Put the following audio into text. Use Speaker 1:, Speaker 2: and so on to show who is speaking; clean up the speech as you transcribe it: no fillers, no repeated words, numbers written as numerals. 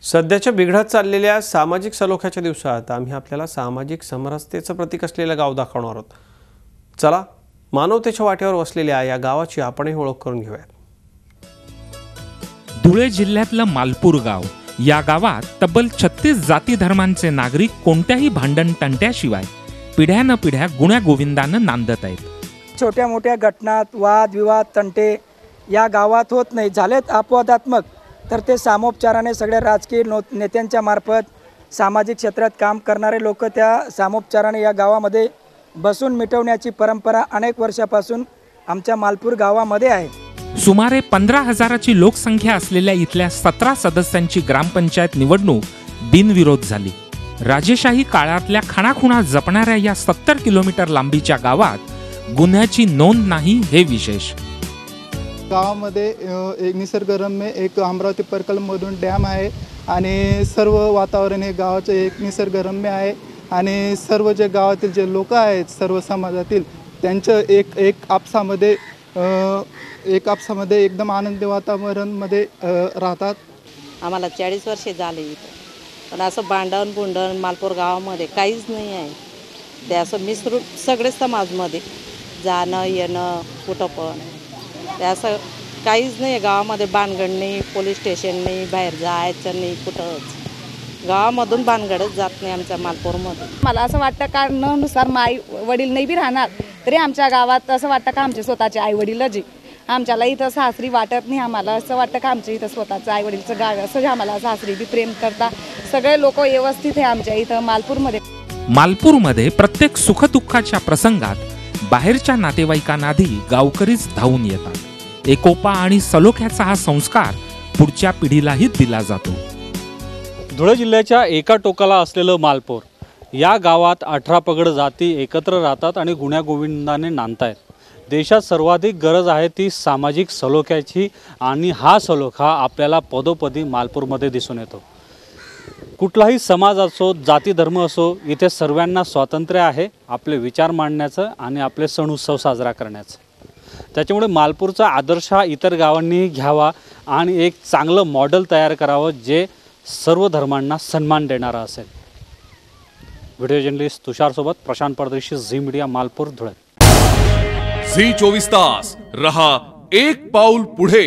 Speaker 1: सध्याच्या बिघडत चाललेल्या सामाजिक सलोख्याच्या दिवसात आम्ही आपल्याला सामाजिक समरसतेचं प्रतीक असलेलं गाव दाखवणार आहोत। चला मानवतेच्या वाटेवर वसलेल्या या गावाची आपणही ओळख करून घेऊयात।
Speaker 2: धुळे जिल्ह्यातलं मालपूर गाव, या गावात तब्बल 36 जाती धर्मांचे नागरिक कोणत्याही भांडण तंट्याशिवाय पिढ्यान पिढ्या गुण्या गोविंदानं नांदत आहेत।
Speaker 3: छोट्या मोठ्या घटना, वाद विवाद, तंटे या गावात होत नाही। झालेत अपवादात्मक तर ते सामोपचाराने सगळ्या राजकीय नेत्यांच्या मार्फत सामाजिक क्षेत्रात काम करणारे लोक त्या सामोपचाराने या गावामध्ये बसून मिटवण्याची परंपरा अनेक वर्षापासून आमच्या मालपूर गावामध्ये आहे।
Speaker 2: सुमारे 15,000ची लोकसंख्या असलेल्या इथल्या 17 सदस्यांची ग्रामपंचायत निवडणूक बिनविरोध झाली। राजेशाही काळातल्या खाणाखुणा जपणाऱ्या या 70 किलोमीटर लांबीच्या गावात गुन्ह्याची नोंद नाही हे विशेष।
Speaker 4: गावामध्ये एक निसर्गरम्य एक अमरावती पर्कलमधून डॅम आहे आणि सर्व वातावरण हे गावाचं एक निसर्गरम्य आहे आणि सर्व जे गावातील जे लोक आहेत सर्व समाजातील त्यांचं एक आपसामध्ये एकदम आनंदी वातावरणमध्ये राहतात।
Speaker 5: आम्हाला 40 वर्षे झाले इथं, पण असं भांडण बुंडण मालपूर गावामध्ये काहीच नाही आहे। ते असं मिसळून सगळे समाजमध्ये जाणं येणं कुठं पण ते असं काहीच नाही आहे गावामध्ये। भानगड नाही, पोलीस स्टेशन नाही, बाहेर जायचं नाही, कुठंच गावामधून भानगडच जात नाही आमच्या मालपूरमध्ये।
Speaker 6: मला असं वाटतं कारणानुसार आई वडील नाही बी राहणार तरी आमच्या गावात असं वाटतं का आमचे स्वतःचे आई वडीलच आहे। आमच्याला इथं सासरी वाटत नाही, आम्हाला असं वाटतं का आमच्या इथं स्वतःचं आई वडीलचं गाव असं आम्हाला सासरी बी प्रेम करता। सगळे लोक व्यवस्थित आहे आमच्या इथं मालपूरमध्ये।
Speaker 2: मालपूरमध्ये प्रत्येक सुखदुःखाच्या प्रसंगात बाहेरच्या नातेवाईकांआधी गावकरीच धावून येतात। एकोपा आणि सलोख्याचा हा संस्कार पुढच्या पिढीलाही दिला जातो।
Speaker 7: धुळे जिल्ह्याच्या एका टोकाला असलेलं मालपूर, या गावात 18 पगड जाती एकत्र राहतात आणि गुण्यागोविंदाने नांदतायत। देशात सर्वाधिक गरज आहे ती सामाजिक सलोख्याची आणि हा सलोखा आपल्याला पदोपदी मालपूरमध्ये दिसून येतो। कुठलाही समाज असो, जाती धर्म असो, इथे सर्वांना स्वातंत्र्य आहे आपले विचार मांडण्याचं आणि आपले सण उत्सव साजरा करण्याचं। त्याच्यामुळे मालपूरचा आदर्श हा इतर गावांनी घ्यावा आणि एक चांगलं मॉडेल तयार करावं जे सर्व धर्मांना सन्मान देणारा असेल। व्हिडिओ जर्नलिस्ट तुषार सोबत प्रशांत परदेशी, Zee media, Malpur, Dhule.
Speaker 8: Zee 24 तास रहा एक पाऊल पुढे।